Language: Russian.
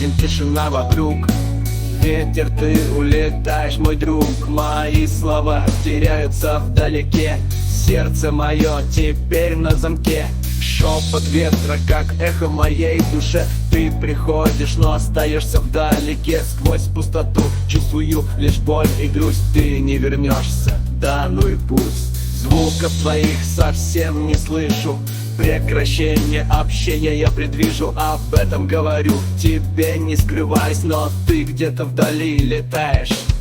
виден, тишина вокруг. Ветер, ты улетаешь, мой друг. Мои слова теряются вдалеке. Сердце мое теперь на замке. Шепот ветра, как эхо в моей душе. Ты приходишь, но остаешься вдалеке. Сквозь пустоту чувствую лишь боль и грусть. Ты не вернешься, да ну и пусть. Звуков твоих совсем не слышу. Прекращение общения я предвижу. Об этом говорю тебе, не скрываясь, но ты где-то вдали летаешь.